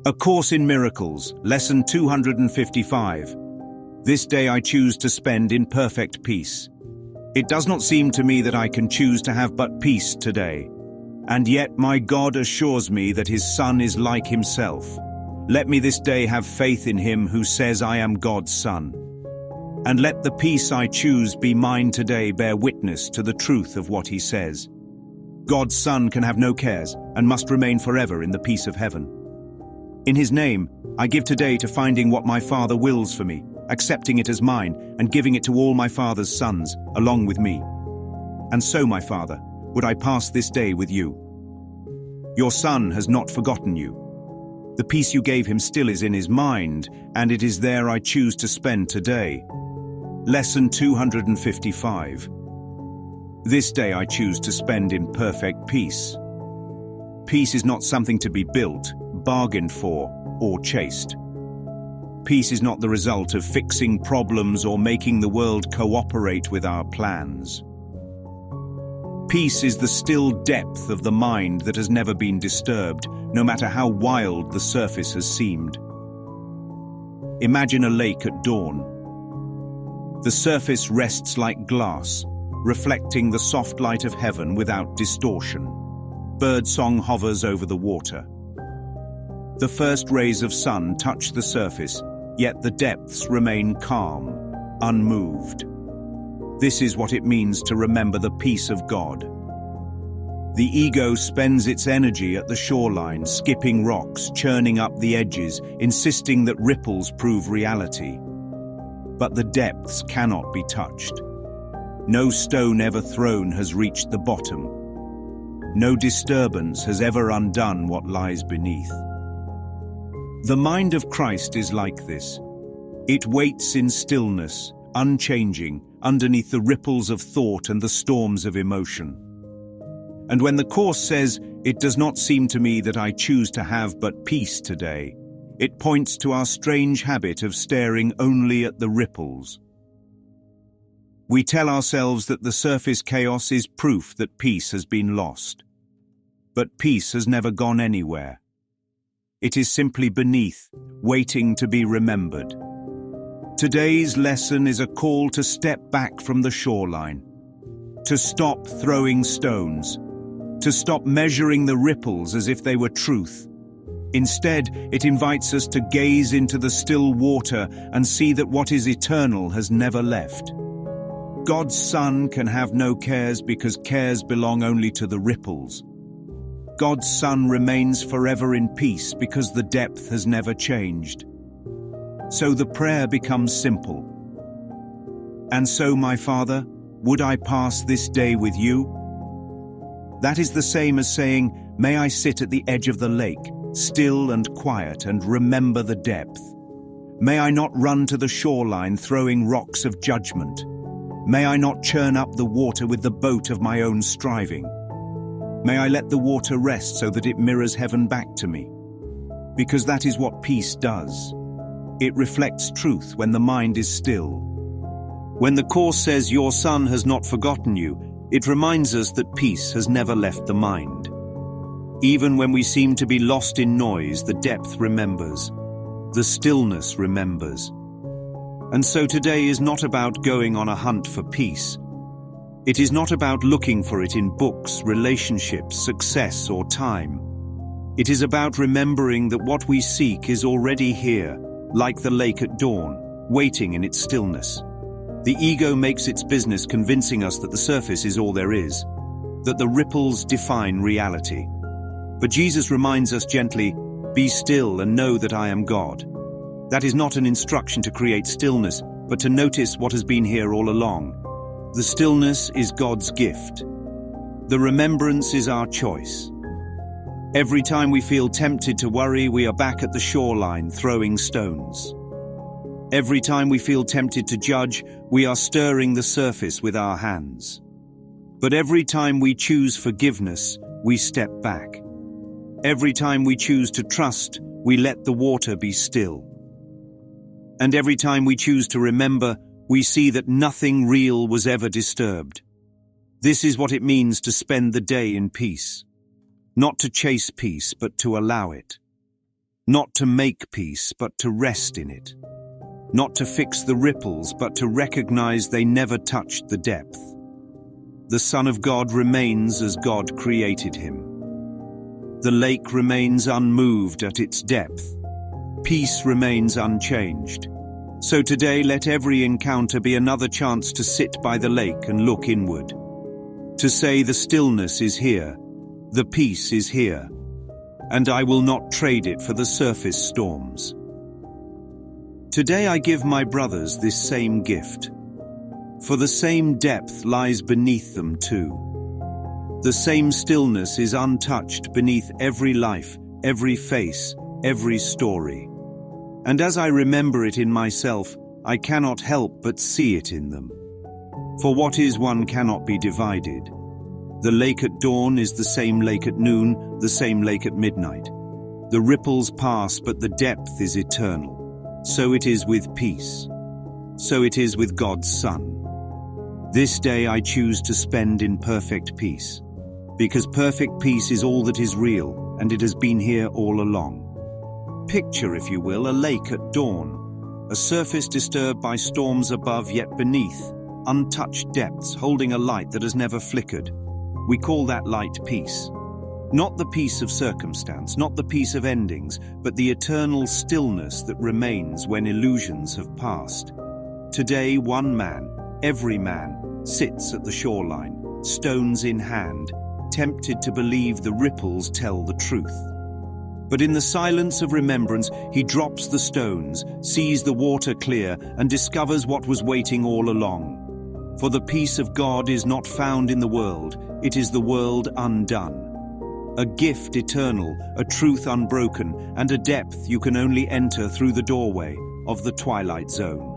A Course in Miracles, Lesson 255. This day I choose to spend in perfect peace. It does not seem to me that I can choose to have but peace today. And yet my God assures me that his Son is like himself. Let me this day have faith in him who says I am God's Son. And let the peace I choose be mine today bear witness to the truth of what he says. God's Son can have no cares and must remain forever in the peace of heaven. In his name, I give today to finding what my Father wills for me, accepting it as mine, and giving it to all my Father's sons, along with me. And so, my Father, would I pass this day with you. Your Son has not forgotten you. The peace you gave him still is in his mind, and it is there I choose to spend today. Lesson 255. This day I choose to spend in perfect peace. Peace is not something to be built, bargained for, or chased. Peace is not the result of fixing problems or making the world cooperate with our plans. Peace is the still depth of the mind that has never been disturbed, no matter how wild the surface has seemed. Imagine a lake at dawn. The surface rests like glass, reflecting the soft light of heaven without distortion. Birdsong hovers over the water. The first rays of sun touch the surface, yet the depths remain calm, unmoved. This is what it means to remember the peace of God. The ego spends its energy at the shoreline, skipping rocks, churning up the edges, insisting that ripples prove reality. But the depths cannot be touched. No stone ever thrown has reached the bottom. No disturbance has ever undone what lies beneath. The mind of Christ is like this. It waits in stillness, unchanging, underneath the ripples of thought and the storms of emotion. And when the Course says, "It does not seem to me that I choose to have but peace today," it points to our strange habit of staring only at the ripples. We tell ourselves that the surface chaos is proof that peace has been lost. But peace has never gone anywhere. It is simply beneath, waiting to be remembered. Today's lesson is a call to step back from the shoreline, to stop throwing stones, to stop measuring the ripples as if they were truth. Instead, it invites us to gaze into the still water and see that what is eternal has never left. God's Son can have no cares because cares belong only to the ripples. God's Son remains forever in peace because the depth has never changed. So the prayer becomes simple. And so, my Father, would I pass this day with you? That is the same as saying, may I sit at the edge of the lake, still and quiet, and remember the depth. May I not run to the shoreline throwing rocks of judgment. May I not churn up the water with the boat of my own striving. May I let the water rest so that it mirrors heaven back to me. Because that is what peace does. It reflects truth when the mind is still. When the Course says your Son has not forgotten you, it reminds us that peace has never left the mind. Even when we seem to be lost in noise, the depth remembers. The stillness remembers. And so today is not about going on a hunt for peace. It is not about looking for it in books, relationships, success, or time. It is about remembering that what we seek is already here, like the lake at dawn, waiting in its stillness. The ego makes its business convincing us that the surface is all there is, that the ripples define reality. But Jesus reminds us gently, "Be still and know that I am God." That is not an instruction to create stillness, but to notice what has been here all along. The stillness is God's gift. The remembrance is our choice. Every time we feel tempted to worry, we are back at the shoreline throwing stones. Every time we feel tempted to judge, we are stirring the surface with our hands. But every time we choose forgiveness, we step back. Every time we choose to trust, we let the water be still. And every time we choose to remember, we see that nothing real was ever disturbed. This is what it means to spend the day in peace. Not to chase peace, but to allow it. Not to make peace, but to rest in it. Not to fix the ripples, but to recognize they never touched the depth. The Son of God remains as God created him. The lake remains unmoved at its depth. Peace remains unchanged. So today let every encounter be another chance to sit by the lake and look inward. To say the stillness is here, the peace is here, and I will not trade it for the surface storms. Today I give my brothers this same gift, for the same depth lies beneath them too. The same stillness is untouched beneath every life, every face, every story. And as I remember it in myself, I cannot help but see it in them. For what is one cannot be divided. The lake at dawn is the same lake at noon, the same lake at midnight. The ripples pass, but the depth is eternal. So it is with peace. So it is with God's Son. This day I choose to spend in perfect peace, because perfect peace is all that is real, and it has been here all along. Picture, if you will, a lake at dawn, a surface disturbed by storms above, yet beneath, untouched depths holding a light that has never flickered. We call that light peace. Not the peace of circumstance, not the peace of endings, but the eternal stillness that remains when illusions have passed. Today, one man, every man, sits at the shoreline, stones in hand, tempted to believe the ripples tell the truth. But in the silence of remembrance, he drops the stones, sees the water clear, and discovers what was waiting all along. For the peace of God is not found in the world, it is the world undone. A gift eternal, a truth unbroken, and a depth you can only enter through the doorway of the twilight zone.